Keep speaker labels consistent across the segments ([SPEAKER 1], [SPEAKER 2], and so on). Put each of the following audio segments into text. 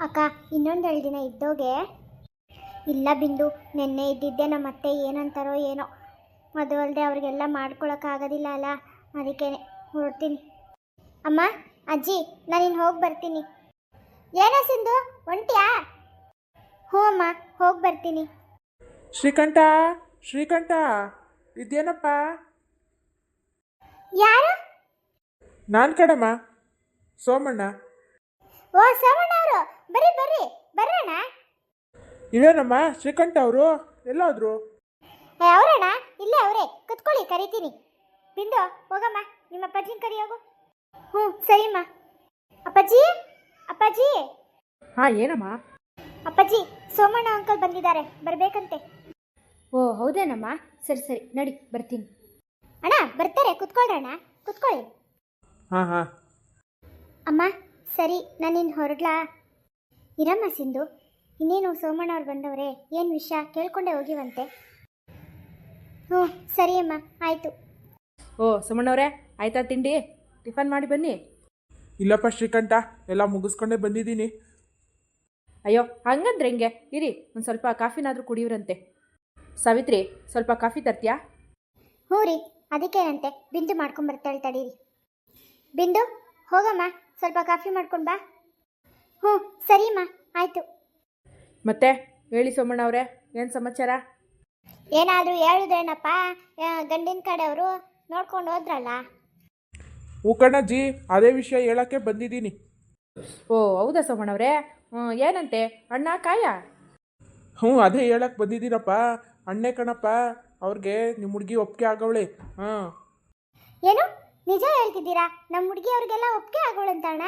[SPEAKER 1] ಅಕ್ಕ ಇನ್ನೊಂದೆರಡು ದಿನ ಇದ್ದೋಗೆ. ಇಲ್ಲ ಬಿಂದು, ನೆನ್ನೆ ಇದ್ದಿದ್ದೆ ನಮ್ಮ ಅತ್ತೆ ಏನಂತಾರೋ ಏನೋ. ಅದು ಅಲ್ಲದೆ ಅವ್ರಿಗೆಲ್ಲ ಮಾಡ್ಕೊಳಕ್ಕಾಗೋದಿಲ್ಲ ಅಲ್ಲ, ಅದಕ್ಕೆ ಹೊರಡ್ತೀನಿ. ಅಮ್ಮ, ಅಜ್ಜಿ, ನಾನಿನ್ನು ಹೋಗಿ ಬರ್ತೀನಿ. ಏನೋ ಸಿಂಧು, ಒಂಟಿಯಾ? ಹ್ಞೂ ಅಮ್ಮ, ಹೋಗಿ ಬರ್ತೀನಿ.
[SPEAKER 2] ಶ್ರೀಕಂಠ, ಶ್ರೀಕಂಠ, ಇದೇನಪ್ಪ?
[SPEAKER 1] ಯಾರು?
[SPEAKER 2] ನಾನು ಕಡಮ್ಮ, ಸೋಮಣ್ಣ.
[SPEAKER 1] ಓ ಸೋಮಣ್ಣ ಅವರು, ಬರ್ರಿ ಬರ್ರಿ, ಬರ್ರಣ್ಣ.
[SPEAKER 2] ಇವೇನಮ್ಮ ಶ್ರೀಕಂಠ ಅವರು ಎಲ್ಲೋದ್ರು?
[SPEAKER 1] ಅವರಣ್ಣ, ಇಲ್ಲೇ ಅವರೇ, ಕುತ್ಕೊಳ್ಳಿ, ಕರಿತೀನಿ. ಬಿಂದು, ಹೋಗಮ್ಮ, ನಿಮ್ಮ ಅಪ್ಪಾಜಿನ ಕರಿ ಹೋಗು. ಹ್ಞೂ ಸರಿಮ್ಮ. ಅಪ್ಪಾಜಿ, ಅಪ್ಪಾಜಿ.
[SPEAKER 3] ಹಾಂ, ಏನಮ್ಮ?
[SPEAKER 1] ಅಪ್ಪಾಜಿ, ಸೋಮಣ್ಣ ಅಂಕಲ್ ಬಂದಿದ್ದಾರೆ, ಬರಬೇಕಂತೆ.
[SPEAKER 3] ಓ ಹೌದೇನಮ್ಮ, ಸರಿ ಸರಿ, ನಡಿ ಬರ್ತೀನಿ.
[SPEAKER 1] ಅಣ್ಣ ಬರ್ತಾರೆ, ಕುತ್ಕೊಳ್ರಣ್ಣ, ಕುತ್ಕೊಳ್ಳಿ.
[SPEAKER 2] ಹಾಂ ಹಾಂ.
[SPEAKER 1] ಅಮ್ಮ ಸರಿ, ನಾನಿನ್ನು ಹೊರಡ್ಲಾ? ಇರಮ್ಮ ಸಿಂಧು, ಇನ್ನೇನು ಸೋಮಣ್ಣ ಅವ್ರು ಬಂದವ್ರೆ, ಏನು ವಿಷಯ ಕೇಳ್ಕೊಂಡೆ ಹೋಗಿವಂತೆ. ಹ್ಞೂ ಸರಿ ಅಮ್ಮ, ಆಯಿತು.
[SPEAKER 3] ಓ ಸೋಮಣ್ಣವ್ರೆ, ಆಯ್ತಾ ತಿಂಡಿ? ಟಿಫನ್ ಮಾಡಿ ಬನ್ನಿ.
[SPEAKER 2] ಇಲ್ಲಪ್ಪ ಶ್ರೀಕಂಠ, ಎಲ್ಲ ಮುಗಿಸ್ಕೊಂಡೇ ಬಂದಿದ್ದೀನಿ.
[SPEAKER 3] ಅಯ್ಯೋ ಹಂಗಂದ್ರೆ ಹೆಂಗೆ, ಇರಿ ಒಂದು ಸ್ವಲ್ಪ ಕಾಫಿನಾದರೂ ಕುಡಿಯುವ್ರಂತೆ. ಸಾವಿತ್ರಿ, ಸ್ವಲ್ಪ ಕಾಫಿ ತರ್ತೀಯಾ?
[SPEAKER 1] ಹ್ಞೂ ರೀ, ಅದಕ್ಕೇನಂತೆ, ಬಿಂದು ಮಾಡ್ಕೊಂಬರ್ತಾಳೆ, ತಡೀರಿ. ಬಿಂದು, ಹೋಗಮ್ಮ, ಸ್ವಲ್ಪ ಕಾಫಿ ಮಾಡ್ಕೊಂಡು ಬಾ. ಹ್ಞೂ ಸರಿಮ್ಮ, ಆಯಿತು.
[SPEAKER 3] ಮತ್ತೆ ಹೇಳಿ ಸೋಮಣ್ಣವ್ರೆ, ಏನು ಸಮಾಚಾರ?
[SPEAKER 1] ಏನಾದರೂ ಹೇಳಿದ್ರೇನಪ್ಪ, ಗಂಡಿನ ಕಡೆಯವರು ನೋಡ್ಕೊಂಡು ಹೋದ್ರಲ್ಲ.
[SPEAKER 2] ಕಣಜ್ಜಿ, ಅದೇ ವಿಷಯ ಹೇಳೋಕ್ಕೆ ಬಂದಿದ್ದೀನಿ.
[SPEAKER 3] ಓ ಹೌದಾ ಸೋಮಣ್ಣವ್ರೆ, ಏನಂತೆ ಅಣ್ಣ ಕಾಯ?
[SPEAKER 2] ಹ್ಞೂ ಅದೇ ಹೇಳಕ್ಕೆ ಬಂದಿದ್ದೀನಪ್ಪ. ಅಣ್ಣೆ ಕಣಪ್ಪ, ಅವ್ರಿಗೆ ನಿಮ್ಮ ಹುಡುಗಿ ಒಪ್ಪಿಗೆ ಆಗವಳೆ. ಹಾಂ.
[SPEAKER 1] ಏನು ನಿಜ ಹೇಳ್ತಿದ್ದೀರಾ? ನಮ್ಮ ಹುಡುಗಿ ಅವ್ರಿಗೆಲ್ಲ ಒಪ್ಪಿಗೆ ಆಗೋಳಂತ ಅಣ್ಣ?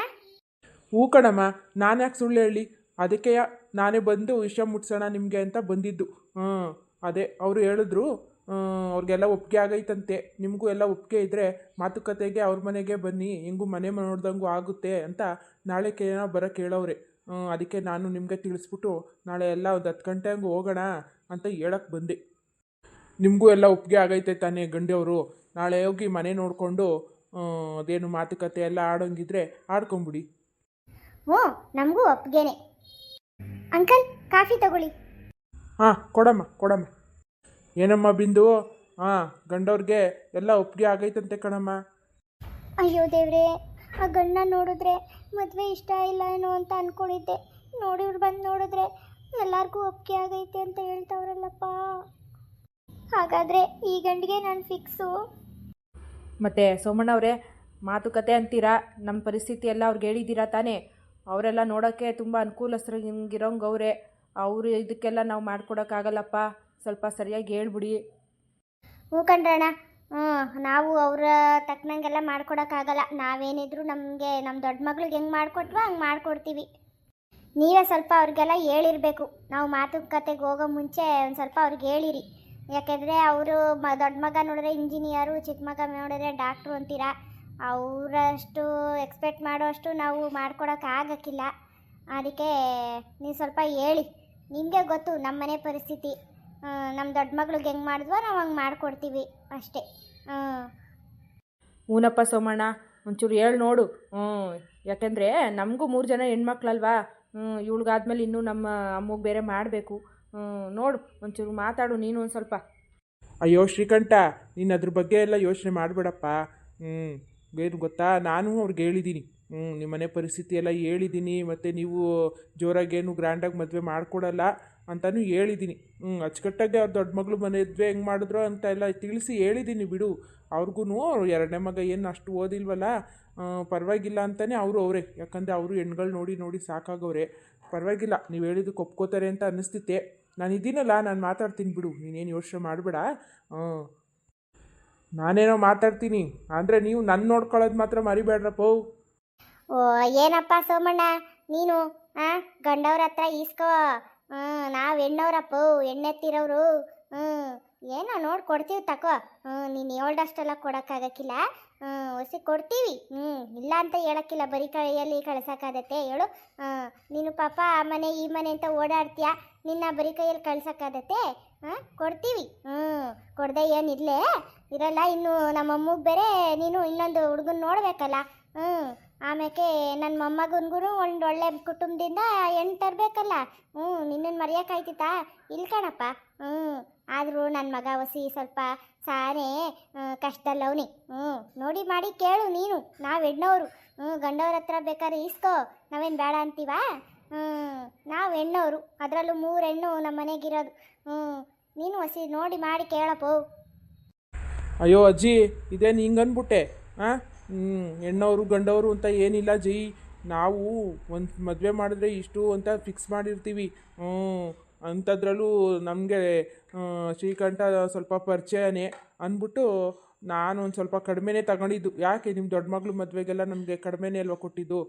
[SPEAKER 2] ಹೂ ಕಣಮ್ಮ, ನಾನು ಯಾಕೆ ಸುಳ್ಳು ಹೇಳಿ, ಅದಕ್ಕೆ ನಾನೇ ಬಂದು ವಿಷಯ ಮುಟ್ಸೋಣ ನಿಮಗೆ ಅಂತ ಬಂದಿದ್ದು. ಅದೇ ಅವರು ಹೇಳಿದ್ರು, ಅವ್ರಿಗೆಲ್ಲ ಒಪ್ಪಿಗೆ ಆಗೈತಂತೆ. ನಿಮಗೂ ಎಲ್ಲ ಒಪ್ಪಿಗೆ ಇದ್ದರೆ ಮಾತುಕತೆಗೆ ಅವ್ರ ಮನೆಗೆ ಬನ್ನಿ, ಹೆಂಗೂ ಮನೆ ನೋಡ್ದಂಗೂ ಆಗುತ್ತೆ ಅಂತ ನಾಳೆ ಬರೋಕ್ಕೆ ಹೇಳೋರೆ. ಅದಕ್ಕೆ ನಾನು ನಿಮಗೆ ತಿಳಿಸ್ಬಿಟ್ಟು ನಾಳೆ ಎಲ್ಲ ಒಂದು 10 ಗಂಟೆ ಹಂಗೆ ಹೋಗೋಣ ಅಂತ ಹೇಳಕ್ಕೆ ಬಂದೆ. ನಿಮಗೂ ಎಲ್ಲ ಒಪ್ಪಿಗೆ ಆಗೈತೆ ತಾನೇ ಗಂಡಿಯವರು? ನಾಳೆ ಹೋಗಿ ಮನೆ ನೋಡಿಕೊಂಡು ಅದೇನು ಮಾತುಕತೆ ಎಲ್ಲ ಆಡೋಂಗಿದ್ರೆ ಆಡ್ಕೊಂಬಿಡಿ.
[SPEAKER 1] ಹ್ಞೂ ನಮಗೂ ಒಪ್ಪಿಗೆನೆ. ಅಂಕಲ್, ಕಾಫಿ ತಗೊಳ್ಳಿ.
[SPEAKER 2] ಹಾಂ ಕೊಡಮ್ಮ ಕೊಡಮ್ಮ. ಏನಮ್ಮ ಬಿಂದು? ಹಾಂ, ಗಂಡವ್ರಿಗೆ ಎಲ್ಲ ಒಪ್ಪಿಗೆ ಆಗೈತಂತೆ ಕಣಮ್ಮ.
[SPEAKER 1] ಅಯ್ಯೋ ದೇವ್ರೆ, ಆ ಗಂಡ ನೋಡಿದ್ರೆ ಮದುವೆ ಇಷ್ಟ ಇಲ್ಲ ಏನೋ ಅಂತ ಅಂದ್ಕೊಂಡಿದ್ದೆ. ನೋಡಿವ್ರು ಬಂದು ನೋಡಿದ್ರೆ ಎಲ್ಲರಿಗೂ ಒಪ್ಪಿಗೆ ಆಗೈತೆ ಅಂತ ಹೇಳ್ತಾವ್ರಲ್ಲಪ್ಪ. ಹಾಗಾದರೆ ಈ ಗಂಡಿಗೆ ನಾನು ಫಿಕ್ಸು.
[SPEAKER 3] ಮತ್ತು ಸೋಮಣ್ಣವ್ರೆ, ಮಾತುಕತೆ ಅಂತೀರಾ, ನಮ್ಮ ಪರಿಸ್ಥಿತಿ ಎಲ್ಲ ಅವ್ರಿಗೆ ಹೇಳಿದ್ದೀರಾ ತಾನೇ? ಅವರೆಲ್ಲ ನೋಡೋಕ್ಕೆ ತುಂಬ ಅನುಕೂಲಸ್ಥರು ಹಿಂಗಿರೋಂಗೆ ಅವರೇ. ಅವರು ಇದಕ್ಕೆಲ್ಲ ನಾವು ಮಾಡ್ಕೊಡೋಕ್ಕಾಗಲ್ಲಪ್ಪ, ಸ್ವಲ್ಪ ಸರಿಯಾಗಿ ಹೇಳ್ಬಿಡಿ.
[SPEAKER 1] ಹ್ಞೂ ಕಣ್ರಣ್ಣ, ನಾವು ಅವರ ತಕ್ಕನಂಗೆಲ್ಲ ಮಾಡ್ಕೊಡೋಕ್ಕಾಗಲ್ಲ. ನಾವೇನಿದ್ರು ನಮಗೆ ನಮ್ಮ ದೊಡ್ಡ ಮಗಳಿಗೆ ಹೆಂಗೆ ಮಾಡಿಕೊಟ್ವ ಹಂಗೆ ಮಾಡಿಕೊಡ್ತೀವಿ. ನೀವೇ ಸ್ವಲ್ಪ ಅವ್ರಿಗೆಲ್ಲ ಹೇಳಿರಬೇಕು. ನಾವು ಮಾತುಕತೆಗೆ ಹೋಗೋ ಮುಂಚೆ ಒಂದು ಸ್ವಲ್ಪ ಅವ್ರಿಗೆ ಹೇಳಿರಿ. ಯಾಕೆಂದರೆ ಅವರು ದೊಡ್ಡ ಮಗ ನೋಡಿದ್ರೆ ಇಂಜಿನಿಯರು, ಚಿಕ್ಕ ಮಗ ನೋಡಿದ್ರೆ ಡಾಕ್ಟ್ರು ಅಂತೀರಾ. ಅವರಷ್ಟು ಎಕ್ಸ್ಪೆಕ್ಟ್ ಮಾಡೋಷ್ಟು ನಾವು ಮಾಡ್ಕೊಡೋಕ್ಕಾಗಕ್ಕಿಲ್ಲ. ಅದಕ್ಕೆ ನೀವು ಸ್ವಲ್ಪ ಹೇಳಿ. ನಿಮಗೆ ಗೊತ್ತು ನಮ್ಮ ಮನೆ ಪರಿಸ್ಥಿತಿ. ನಮ್ಮ ದೊಡ್ಡ ಮಗಳಿಗೆ ಹೆಂಗೆ ಮಾಡಿದ್ವೋ ನಾವು ಹಂಗೆ ಮಾಡಿಕೊಡ್ತೀವಿ ಅಷ್ಟೇ.
[SPEAKER 3] ಹೂನಪ್ಪ ಸೋಮಣ್ಣ, ಒಂಚೂರು ಹೇಳಿ ನೋಡು. ಯಾಕೆಂದರೆ ನಮಗೂ 3 ಜನ ಹೆಣ್ಮಕ್ಳಲ್ವಾ. ಇವಳಿಗಾದ್ಮೇಲೆ ಇನ್ನೂ ನಮ್ಮ ಅಮ್ಮಗೆ ಬೇರೆ ಮಾಡಬೇಕು. ನೋಡು, ಒಂಚೂರು ಮಾತಾಡು ನೀನು ಒಂದು ಸ್ವಲ್ಪ.
[SPEAKER 2] ಅಯ್ಯೋ ಶ್ರೀಕಂಠ, ನೀನು ಅದ್ರ ಬಗ್ಗೆ ಎಲ್ಲ ಯೋಚನೆ ಮಾಡಬೇಡಪ್ಪ. ಏನು ಗೊತ್ತಾ, ನಾನು ಅವ್ರಿಗೆ ಹೇಳಿದ್ದೀನಿ. ನಿಮ್ಮ ಮನೆ ಪರಿಸ್ಥಿತಿ ಎಲ್ಲ ಹೇಳಿದ್ದೀನಿ. ಮತ್ತು ನೀವು ಜೋರಾಗೇನು ಗ್ರ್ಯಾಂಡಾಗಿ ಮದುವೆ ಮಾಡಿಕೊಡಲ್ಲ ಅಂತಲೂ ಹೇಳಿದ್ದೀನಿ. ಅಚ್ಚುಕಟ್ಟಾಗಿ ಅವ್ರ ದೊಡ್ಡ ಮಗಳು ಮದುವೆ ಹೆಂಗೆ ಮಾಡಿದ್ರು ಅಂತ ಎಲ್ಲ ತಿಳಿಸಿ ಹೇಳಿದ್ದೀನಿ ಬಿಡು. ಅವ್ರಿಗೂ 2ನೇ ಮಗ ಏನು ಅಷ್ಟು ಓದಿಲ್ವಲ್ಲ, ಪರವಾಗಿಲ್ಲ ಅಂತಲೇ ಅವರೇ. ಯಾಕಂದರೆ ಅವರು ಹೆಣ್ಗಳು ನೋಡಿ ನೋಡಿ ಸಾಕಾಗವ್ರೆ. ಪರವಾಗಿಲ್ಲ, ನೀವು ಹೇಳಿದ್ದಕ್ಕೆ ಒಪ್ಕೋತಾರೆ ಅಂತ ಅನ್ನಿಸ್ತಿತ್ತೆ. ನಾನು ಇದ್ದೀನಲ್ಲ, ನಾನು ಮಾತಾಡ್ತೀನಿ ಬಿಡು, ನೀನೇನು ಯೋಚನೆ ಮಾಡಬೇಡ. ನಾನೇನೋ ಮಾತಾಡ್ತೀನಿ ಅಂದರೆ ನೀವು ನನ್ನ ನೋಡ್ಕೊಳ್ಳೋದು ಮಾತ್ರ ಮರಿಬೇಡ್ರಪ್ಪ.
[SPEAKER 1] ಓ ಏನಪ್ಪ ಸೋಮಣ್ಣ ನೀನು, ಗಂಡವ್ರ ಹತ್ರ ಈಸ್ಕೋ. ನಾವು ಹೆಣ್ಣವ್ರಪ್ಪ, ಎಣ್ಣೆತ್ತಿರೋರು. ಏನೋ ನೋಡಿ ಕೊಡ್ತೀವಿ ತಕೋ. ನೀನು ಹೇಳ್ದಷ್ಟೆಲ್ಲ ಕೊಡೋಕ್ಕಾಗಕ್ಕಿಲ್ಲ, ಹೊಸಿ ಕೊಡ್ತೀವಿ. ಇಲ್ಲ ಅಂತ ಹೇಳೋಕ್ಕಿಲ್ಲ, ಬರೀ ಕೈಯಲ್ಲಿ ಕಳ್ಸೋಕ್ಕಾಗತ್ತೆ ಹೇಳು? ನೀನು ಪಾಪ ಆ ಮನೆ ಈ ಮನೆ ಅಂತ ಓಡಾಡ್ತೀಯ, ನಿನ್ನ ಬರೀ ಕೈಯಲ್ಲಿ ಕಳ್ಸೋಕ್ಕಾಗತ್ತೆ? ಕೊಡ್ತೀವಿ. ಕೊಡದೆ ಏನಿರಲೇ ಇರಲ್ಲ. ಇನ್ನು ನಮ್ಮಮ್ಮಗೆ ಬೇರೆ ನೀನು ಇನ್ನೊಂದು ಹುಡುಗನ ನೋಡಬೇಕಲ್ಲ. ಆಮೇಲೆ ನನ್ನ ಮೊಮ್ಮಗನಿಗೂ ಒಂದು ಒಳ್ಳೆ ಕುಟುಂಬದಿಂದ ಹೆಣ್ಣು ತರಬೇಕಲ್ಲ. ನಿನ್ನನ್ನು ಮರೆಯೋಕ್ಕಾಯ್ತಿತ್ತಾ? ಇಲ್ಲ ಕಣಪ್ಪ. ಆದರೂ ನನ್ನ ಮಗ ಹೊಸಿ ಸ್ವಲ್ಪ ಸಾನೇ ಕಷ್ಟದಲ್ಲವನಿ. ನೋಡಿ ಮಾಡಿ ಕೇಳು ನೀನು. ನಾವು ಹೆಣ್ಣವರು. ಗಂಡವ್ರ ಹತ್ರ ಬೇಕಾದ್ರೆ ಇಸ್ಕೋ, ನಾವೇನು ಬೇಡ ಅಂತೀವಾ? ನಾವು ಹೆಣ್ಣವರು, ಅದರಲ್ಲೂ 3 ಹೆಣ್ಣು ನಮ್ಮ ಮನೆಗಿರೋದು. ನೀನು ಹೊಸಿ ನೋಡಿ ಮಾಡಿ ಕೇಳಪ್ಪೋ.
[SPEAKER 2] ಅಯ್ಯೋ ಅಜ್ಜಿ, ಇದೇನು ಹಿಂಗೆ ಅಂದ್ಬಿಟ್ಟೆ? ಹಾಂ, ಹೆಣ್ಣವರು ಗಂಡವರು ಅಂತ ಏನಿಲ್ಲ ಜೈ. ನಾವು ಒಂದು ಮದುವೆ ಮಾಡಿದ್ರೆ ಇಷ್ಟು ಅಂತ ಫಿಕ್ಸ್ ಮಾಡಿರ್ತೀವಿ. ಅಂಥದ್ರಲ್ಲೂ ನಮಗೆ ಶ್ರೀಕಂಠ ಸ್ವಲ್ಪ ಪರಿಚಯನೇ ಅಂದ್ಬಿಟ್ಟು ನಾನು ಒಂದು ಸ್ವಲ್ಪ ಕಡಿಮೆನೇ ತಗೊಂಡಿದ್ದು. ಯಾಕೆ ನಿಮ್ಮ ದೊಡ್ಡ ಮಗಳು ಮದುವೆಗೆಲ್ಲ ನಮಗೆ ಕಡಿಮೆನೇ ಅಲ್ವಾ ಕೊಟ್ಟಿದ್ದು?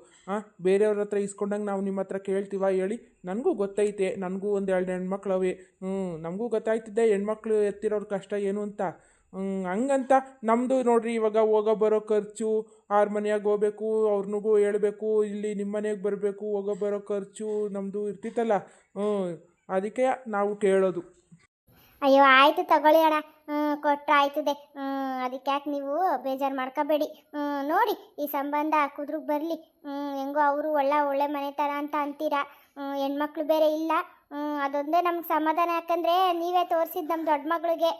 [SPEAKER 2] ಬೇರೆಯವ್ರ ಹತ್ರ ಇಸ್ಕೊಂಡಂಗೆ ನಾವು ನಿಮ್ಮ ಹತ್ರ ಕೇಳ್ತೀವ ಹೇಳಿ? ನನಗೂ ಗೊತ್ತೈತೆ, ನನಗೂ ಒಂದು 2 ಹೆಣ್ಮಕ್ಳವೆ. ನಮಗೂ ಗೊತ್ತಾಯ್ತಿದ್ದೆ ಹೆಣ್ಮಕ್ಳು ಎತ್ತಿರೋರ ಕಷ್ಟ ಏನು ಅಂತ. ಹಂಗಂತ ನಮ್ಮದು ನೋಡ್ರಿ, ಇವಾಗ ಹೋಗೋ ಬರೋ ಖರ್ಚು, ಅವ್ರ ಮನೆಯಾಗ ಹೋಗ್ಬೇಕು, ಅವ್ರನಿಗೂ ಹೇಳ್ಬೇಕು, ಇಲ್ಲಿ ನಿಮ್ಮ ಮನೆಗೆ ಬರಬೇಕು, ಹೋಗೋ ಬರೋ ಖರ್ಚು ನಮ್ಮದು ಇರ್ತಿತ್ತಲ್ಲ. ಅದಕ್ಕೆ ನಾವು ಕೇಳೋದು.
[SPEAKER 1] ಅಯ್ಯೋ ಆಯಿತು ತಗೊಳ್ಳಿ ಅಣ್ಣ, ಕೊಟ್ಟರೆ ಆಯ್ತದೆ. ಅದಕ್ಕೆ ಯಾಕೆ ನೀವು ಬೇಜಾರು ಮಾಡ್ಕೋಬೇಡಿ. ನೋಡಿ ಈ ಸಂಬಂಧ ಕುದ್ರಿಗೆ ಬರಲಿ. ಹೆಂಗೋ ಅವರು ಒಳ್ಳೆ ಮನೆ ಥರ ಅಂತ ಅಂತೀರಾ. ಹೆಣ್ಮಕ್ಳು ಬೇರೆ ಇಲ್ಲ, ಅದೊಂದೇ ನಮ್ಗೆ ಸಮಾಧಾನ. ಯಾಕಂದರೆ ನೀವೇ ತೋರಿಸಿದ್ದು ನಮ್ಮ ದೊಡ್ಡ ಮಗಳಿಗೆ.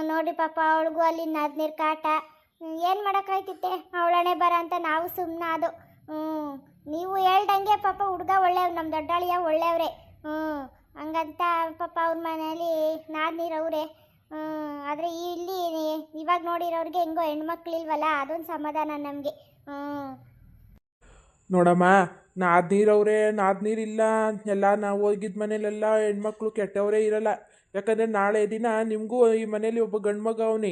[SPEAKER 1] ನೋಡಿ ಪಾಪ ಅವಳಿಗೂ ಅಲ್ಲಿ ನದ್ನೀರು ಕಾಟ. ಏನು ಮಾಡೋಕ್ಕಾಯ್ತಿತ್ತೆ, ಅವಳಣೆ ಬರ ಅಂತ ನಾವು ಸುಮ್ಮನೆ ಅದು. ನೀವು ಹೇಳ್ದಂಗೆ ಪಾಪ ಹುಡುಗ ಒಳ್ಳೆಯವ್ರು, ನಮ್ಮ ದೊಡ್ಡಳಿಯ ಒಳ್ಳೆಯವ್ರೆ. ಹಂಗಂತ ಪಾಪ ಅವ್ರ ಮನೇಲಿ ನಾದ್ನೀರವ್ರೆ. ಆದರೆ ಇಲ್ಲಿ ಇವಾಗ ನೋಡಿರೋರಿಗೆ ಹೆಂಗೋ ಹೆಣ್ಮಕ್ಳಿಲ್ವಲ್ಲ, ಅದೊಂದು ಸಮಾಧಾನ ನಮಗೆ.
[SPEAKER 2] ನೋಡಮ್ಮ, ನಾದ್ನೀರಿಲ್ಲ ಎಲ್ಲ ನಾವು ಹೋಗಿದ್ದ ಮನೇಲೆಲ್ಲ ಹೆಣ್ಮಕ್ಳು ಕೆಟ್ಟವರೇ ಇರಲ್ಲ. ಯಾಕಂದರೆ ನಾಳೆ ದಿನ ನಿಮಗೂ ಈ ಮನೇಲಿ ಒಬ್ಬ ಗಂಡು ಮಗ ಅವನೇ,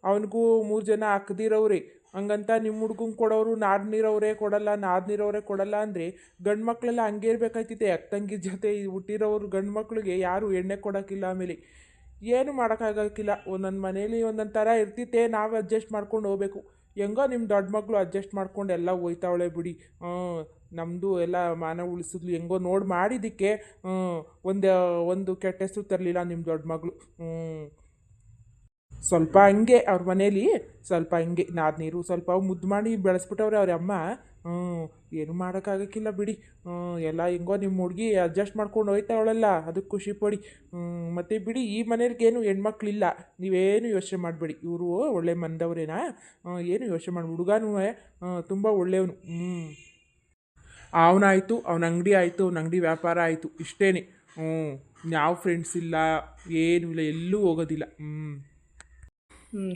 [SPEAKER 2] ಅವನಿಗೂ 3 ಜನ ಅಕ್ಕದಿರವ್ರೆ. ಹಂಗಂತ ನಿಮ್ಮ ಹುಡ್ಗಂಗೆ ಕೊಡೋರು ನಾದ್ನೀರವರೇ ಕೊಡಲ್ಲ ಅಂದರೆ ಗಂಡು ಮಕ್ಕಳೆಲ್ಲ ಹಂಗೆ ಇರಬೇಕಾಯ್ತಿದೆ. ಅಕ್ಕಂಗಿ ಜೊತೆ ಹುಟ್ಟಿರೋರು ಗಂಡು ಮಕ್ಳಿಗೆ ಯಾರು ಎಣ್ಣೆ ಕೊಡೋಕ್ಕಿಲ್ಲ. ಆಮೇಲೆ ಏನು ಮಾಡೋಕ್ಕಾಗೋಕ್ಕಿಲ್ಲ. ಒಂದೊಂದು ಮನೇಲಿ ಒಂದೊಂದು ಥರ ಇರ್ತಿತ್ತೆ, ನಾವು ಅಡ್ಜಸ್ಟ್ ಮಾಡ್ಕೊಂಡು ಹೋಗ್ಬೇಕು. ಹೆಂಗೋ ನಿಮ್ಮ ದೊಡ್ಡ ಮಕ್ಕಳು ಅಡ್ಜಸ್ಟ್ ಮಾಡ್ಕೊಂಡು ಎಲ್ಲ ಹೋಯ್ತಾವಳೆ ಬಿಡಿ. ನಮ್ಮದು ಎಲ್ಲ ಮಾನ ಉಳಿಸಿದ್ಲು, ಹೆಂಗೋ ನೋಡಿ ಮಾಡಿದ್ದಕ್ಕೆ ಒಂದು ಕೆಟ್ಟ ಹೆಸರು ತರಲಿಲ್ಲ ನಿಮ್ಮ ದೊಡ್ಡ ಮಗಳು. ಸ್ವಲ್ಪ ಹಂಗೆ ಅವ್ರ ಮನೇಲಿ ಸ್ವಲ್ಪ ಹಂಗೆ ನಾದ್ನೀರು ಸ್ವಲ್ಪ ಮುದ್ದು ಮಾಡಿ ಬೆಳೆಸ್ಬಿಟ್ಟವ್ರೆ ಅವ್ರ ಅಮ್ಮ. ಏನು ಮಾಡೋಕ್ಕಾಗಕ್ಕಿಲ್ಲ ಬಿಡಿ. ಎಲ್ಲ ಹೆಂಗೋ ನಿಮ್ಮ ಹುಡುಗಿ ಅಡ್ಜಸ್ಟ್ ಮಾಡ್ಕೊಂಡು ಹೋಯ್ತಾವಳಲ್ಲ, ಅದಕ್ಕೆ ಖುಷಿ ಪಡಿ. ಮತ್ತು ಬಿಡಿ, ಈ ಮನೇಲಿಗೇನು ಹೆಣ್ಮಕ್ಳಿಲ್ಲ, ನೀವೇನು ಯೋಚನೆ ಮಾಡಬೇಡಿ. ಇವರು ಒಳ್ಳೆ ಮಂದವ್ರೇನಾ, ಏನು ಯೋಚನೆ ಮಾಡಿ. ಹುಡುಗನೂ ತುಂಬ ಒಳ್ಳೆಯವನು. ಅವನಾಯಿತು, ಅವನ ಅಂಗಡಿ ಆಯಿತು, ಅವನ ಅಂಗಡಿ ವ್ಯಾಪಾರ ಆಯಿತು, ಇಷ್ಟೇ. ಯಾವ ಫ್ರೆಂಡ್ಸ್ ಇಲ್ಲ, ಏನೂ ಇಲ್ಲ, ಎಲ್ಲೂ ಹೋಗೋದಿಲ್ಲ.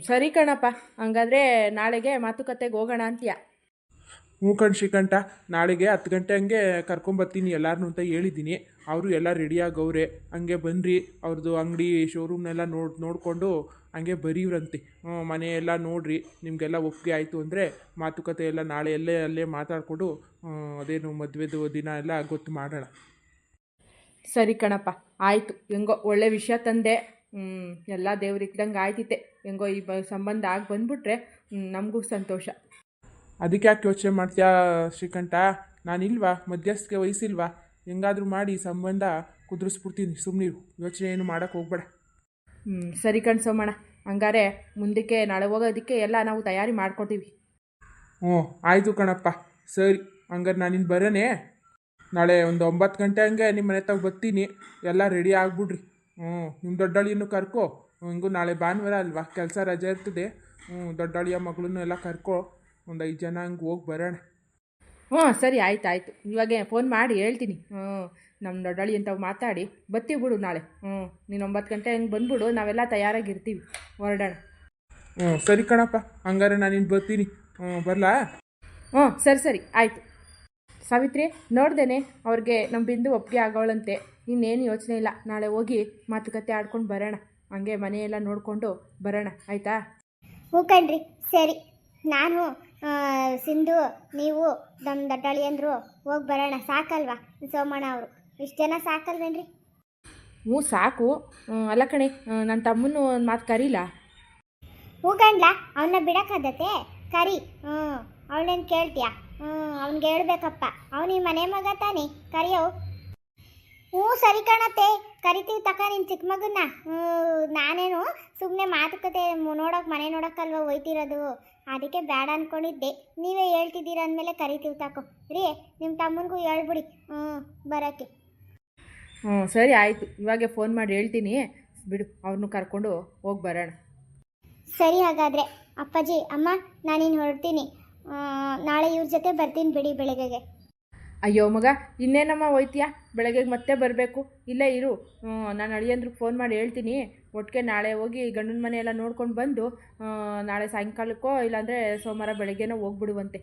[SPEAKER 3] ಸರಿ ಕಣಪ್ಪ, ಹಂಗಾದ್ರೆ ನಾಳೆಗೆ ಮಾತುಕತೆಗೆ ಹೋಗೋಣ ಅಂತೀಯ?
[SPEAKER 2] ಶ್ರೀಕಂಠ, ನಾಳೆಗೆ 10 ಗಂಟೆ ಹಂಗೆ ಕರ್ಕೊಂಬರ್ತೀನಿ ಎಲ್ಲಾರನ್ನೂ ಅಂತ ಹೇಳಿದ್ದೀನಿ. ಅವರು ಎಲ್ಲ ರೆಡಿಯಾಗವ್ರೆ. ಹಂಗೆ ಬನ್ನಿರಿ, ಅವ್ರದ್ದು ಅಂಗಡಿ ಶೋರೂಮ್ನೆಲ್ಲ ನೋಡಿಕೊಂಡು ಹಂಗೆ ಬರೀವ್ರಂತೆ. ಮನೆ ಎಲ್ಲ ನೋಡಿರಿ, ನಿಮಗೆಲ್ಲ ಒಪ್ಪಿಗೆ ಆಯಿತು ಅಂದರೆ ಮಾತುಕತೆ ಎಲ್ಲ ನಾಳೆ ಅಲ್ಲೇ ಮಾತಾಡಿಕೊಂಡು ಅದೇನು ಮದುವೆದು ದಿನ ಎಲ್ಲ ಗೊತ್ತು ಮಾಡೋಣ.
[SPEAKER 3] ಸರಿ ಕಣಪ್ಪ, ಆಯಿತು. ಹೆಂಗೋ ಒಳ್ಳೆ ವಿಷಯ ತಂದೆ. ಎಲ್ಲ ದೇವ್ರಿಕ್ದಂಗೆ ಆಯ್ತಿತ್ತೆ. ಹೆಂಗೋ ಈ ಸಂಬಂಧ ಆಗಿ ಬಂದ್ಬಿಟ್ರೆ ನಮಗೂ ಸಂತೋಷ.
[SPEAKER 2] ಅದಕ್ಕೆ ಯಾಕೆ ಯೋಚನೆ ಮಾಡ್ತೀಯಾ ಶ್ರೀಕಂಠ? ನಾನಿಲ್ವಾ, ಮಧ್ಯಸ್ಥಿಕೆ ವಹಿಸಿಲ್ವಾ? ಹೆಂಗಾದರೂ ಮಾಡಿ ಸಂಬಂಧ ಕುದುರಿಸ್ಬಿಡ್ತೀನಿ, ಸುಮ್ಮನಿರು, ಯೋಚನೆ ಏನು ಮಾಡೋಕ್ಕೆ ಹೋಗ್ಬೇಡ.
[SPEAKER 3] ಸರಿ ಕಣ್ ಸೋಮಣ್ಣ, ಹಂಗಾರೆ ಮುಂದಕ್ಕೆ ನಾಳೆ ಹೋಗೋದಕ್ಕೆ ಎಲ್ಲ ನಾವು ತಯಾರಿ ಮಾಡ್ಕೊತೀವಿ.
[SPEAKER 2] ಆಯಿತು ಕಣಪ್ಪ, ಸರಿ. ಹಂಗಾರೆ ನಾನಿನ್ನು ಬರೋಣೆ. ನಾಳೆ ಒಂದು 9 ಗಂಟೆ ಹಂಗೆ ನಿಮ್ಮ ಮನೆ ತಾವು ಬರ್ತೀನಿ, ಎಲ್ಲ ರೆಡಿ ಆಗಿಬಿಡ್ರಿ. ನಿಮ್ಮ ದೊಡ್ಡಳಿಯನ್ನು ಕರ್ಕೊ. ಹಿಂಗೂ ನಾಳೆ ಭಾನುವಾರ ಅಲ್ವಾ, ಕೆಲಸ ರಜೆ ಇರ್ತದೆ. ದೊಡ್ಡಳಿಯ ಮಗಳನ್ನೂ ಎಲ್ಲ ಕರ್ಕೊ, ಒಂದು 5 ಜನ ಹಂಗೆ ಹೋಗಿ ಬರೋಣ.
[SPEAKER 3] ಸರಿ, ಆಯ್ತು. ಇವಾಗೆ ಫೋನ್ ಮಾಡಿ ಹೇಳ್ತೀನಿ. ನಮ್ಮ ದೊಡ್ಡಳಿ ಅಂತ ಮಾತಾಡಿ ಬರ್ತೀವಿ ಬಿಡು ನಾಳೆ. ನೀನು 9 ಗಂಟೆ ಹಂಗೆ ಬಂದ್ಬಿಡು, ನಾವೆಲ್ಲ ತಯಾರಾಗಿರ್ತೀವಿ, ಹೊರಡೋಣ.
[SPEAKER 2] ಸರಿ ಕಣಪ್ಪ, ಹಂಗಾರೆ ನಾನಿನ್ನು ಬರ್ತೀನಿ. ಬರಲಾ?
[SPEAKER 3] ಸರಿ, ಆಯಿತು. ಸಾವಿತ್ರಿ, ನೋಡ್ದೇನೆ ಅವ್ರಿಗೆ ನಮ್ಮ ಬಿಂದು ಒಪ್ಪಿಗೆ ಆಗೋಳಂತೆ. ಇನ್ನೇನು ಯೋಚನೆ ಇಲ್ಲ, ನಾಳೆ ಹೋಗಿ ಮಾತುಕತೆ ಆಡ್ಕೊಂಡು ಬರೋಣ. ಹಂಗೆ ಮನೆಯೆಲ್ಲ ನೋಡಿಕೊಂಡು ಬರೋಣ, ಆಯಿತಾ?
[SPEAKER 1] ಹ್ಞೂ ಕಣ್ರಿ, ಸರಿ. ನಾನು ಸಿಂಧು, ನೀವು ನಮ್ಮ ದಡ್ಡಳಿ ಅಂದರು ಹೋಗಿ ಬರೋಣ. ಸಾಕಲ್ವಾ ಸೋಮಣ್ಣ ಅವರು? ಇಷ್ಟು ಜನ ಸಾಕಲ್ವೇನ್ರಿ?
[SPEAKER 3] ಹ್ಞೂ ಸಾಕು. ಅಲ್ಲ ಕಣೆ, ನನ್ನ ತಮ್ಮನ್ನು ಒಂದು ಮಾತು ಕರೀಲ?
[SPEAKER 1] ಹ್ಞೂ ಕಣ್ಲಾ, ಅವನ್ನ ಬಿಡೋಕ್ಕಾಗತ್ತೆ? ಕರಿ. ಅವಳೇನು ಕೇಳ್ತೀಯಾ? ಅವ್ನಿಗೆ ಹೇಳ್ಬೇಕಪ್ಪ, ಅವನು ಮನೆ ಮಗ ತಾನೆ, ಕರಿಯೋ. ಸರಿ ಕಣತ್ತೆ, ಕರಿತೀವಿ ತಕ ನಿನ್ನ ಚಿಕ್ಕ ಮಗನ್ನ. ನಾನೇನು ಸುಮ್ಮನೆ ಮಾತುಕತೆ ಮನೆ ನೋಡೋಕ್ಕಲ್ವ ಹೋಯ್ತಿರೋದು. ಅದಕ್ಕೆ ಬೇಡ ಅಂದ್ಕೊಂಡಿದ್ದೆ. ನೀವೇ ಹೇಳ್ತಿದ್ದೀರ ಅಂದಮೇಲೆ ಕರಿತೀವಿ ತಾಕೋ. ರೀ ನಿಮ್ಮ ತಮ್ಮನಿಗೂ ಹೇಳ್ಬಿಡಿ ಬರೋಕ್ಕೆ.
[SPEAKER 3] ಹ್ಞೂ ಸರಿ ಆಯಿತು, ಇವಾಗೆ ಫೋನ್ ಮಾಡಿ ಹೇಳ್ತೀನಿ ಬಿಡು, ಅವ್ರನ್ನೂ ಕರ್ಕೊಂಡು ಹೋಗಿ ಬರೋಣ.
[SPEAKER 1] ಸರಿ ಹಾಗಾದರೆ ಅಪ್ಪಾಜಿ ಅಮ್ಮ ನಾನಿನ್ನು ಹೊರಡ್ತೀನಿ. ನಾಳೆ ಇವ್ರ ಜೊತೆ ಬರ್ತೀನಿ ಬಿಡಿ ಬೆಳಗ್ಗೆಗೆ.
[SPEAKER 3] ಅಯ್ಯೋ ಮಗ, ಇನ್ನೇನಮ್ಮ ಹೋಯ್ತೀಯಾ? ಬೆಳಗ್ಗೆ ಮತ್ತೆ ಬರಬೇಕು. ಇಲ್ಲೇ ಇರು, ನಾನು ಅಳಿಯಂದ್ರಿಗೆ ಫೋನ್ ಮಾಡಿ ಹೇಳ್ತೀನಿ. ಒಟ್ಟಿಗೆ ನಾಳೆ ಹೋಗಿ ಗಂಡನ ಮನೆ ಎಲ್ಲ ನೋಡ್ಕೊಂಡು ಬಂದು ನಾಳೆ ಸಾಯಂಕಾಲಕ್ಕೋ ಇಲ್ಲಾಂದರೆ ಸೋಮವಾರ ಬೆಳಗ್ಗೆನೋ ಹೋಗ್ಬಿಡುವಂತೆ.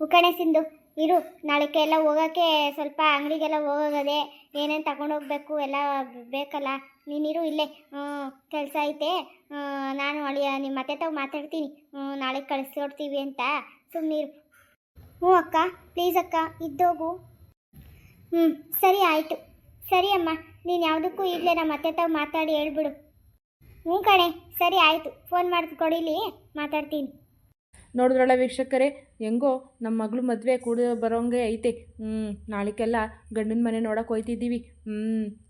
[SPEAKER 1] ಉಕಣೆ ಸಿಂಧು ಇರು, ನಾಳೆಗೆ ಎಲ್ಲ ಹೋಗೋಕ್ಕೆ ಸ್ವಲ್ಪ ಅಂಗಡಿಗೆಲ್ಲ ಹೋಗೋದೆ, ಏನೇನು ತಗೊಂಡೋಗ್ಬೇಕು ಎಲ್ಲ ಬೇಕಲ್ಲ. ನೀನಿರು ಇಲ್ಲೇ, ಕೆಲಸ ಐತೆ. ನಾನು ಅಳಿಯ ನಿಮ್ಮ ಅತ್ತೆ ತಾವು ಮಾತಾಡ್ತೀನಿ, ನಾಳೆ ಕಳಿಸ್ಕೊಡ್ತೀವಿ ಅಂತ. ಸುಮ್ಮನಿರು. ಹ್ಞೂ ಅಕ್ಕ, ಪ್ಲೀಸ್ ಅಕ್ಕ ಇದ್ದೋಗು. ಸರಿ ಆಯಿತು. ಸರಿ ಅಮ್ಮ, ನೀನು ಯಾವುದಕ್ಕೂ ಇರಲೇ ನಮ್ಮ ಅತ್ತೆ ತಾವು ಮಾತಾಡಿ ಹೇಳ್ಬಿಡು. ಹ್ಞೂ ಕಣೆ, ಸರಿ ಆಯಿತು. ಫೋನ್ ಮಾಡಿ ಕೊಡಿಲಿ, ಮಾತಾಡ್ತೀನಿ.
[SPEAKER 3] ನೋಡಿದ್ರಲ್ಲ ವೀಕ್ಷಕರೇ, ಹೆಂಗೋ ನಮ್ಮ ಮಗಳು ಮದುವೆ ಕೂಡ ಬರೋಂಗೆ ಐತೆ. ನಾಳೆಗೆಲ್ಲ ಗಂಡನ ಮನೆ ನೋಡೋಕೆ ಹೋಯ್ತಿದ್ದೀವಿ.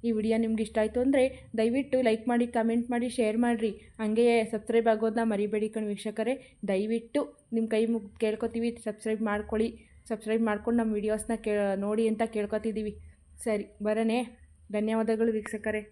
[SPEAKER 3] ಈ ವಿಡಿಯೋ ನಿಮ್ಗೆ ಇಷ್ಟ ಆಯಿತು ಅಂದರೆ ದಯವಿಟ್ಟು ಲೈಕ್ ಮಾಡಿ, ಕಮೆಂಟ್ ಮಾಡಿ, ಶೇರ್ ಮಾಡಿರಿ. ಹಂಗೆ ಸಬ್ಸ್ಕ್ರೈಬ್ ಆಗೋದನ್ನ ಮರಿಬೇಡಿ ಕಣ್ ವೀಕ್ಷಕರೇ. ದಯವಿಟ್ಟು ನಿಮ್ಮ ಕೈ ಮುಗಿ ಕೇಳ್ಕೊತೀವಿ, ಸಬ್ಸ್ಕ್ರೈಬ್ ಮಾಡ್ಕೊಳ್ಳಿ. ಸಬ್ಸ್ಕ್ರೈಬ್ ಮಾಡ್ಕೊಂಡು ನಮ್ಮ ವೀಡಿಯೋಸ್ನ ನೋಡಿ ಅಂತ ಕೇಳ್ಕೊತಿದ್ದೀವಿ. ಸರಿ ಬರೋಣೆ. ಧನ್ಯವಾದಗಳು ವೀಕ್ಷಕರೇ.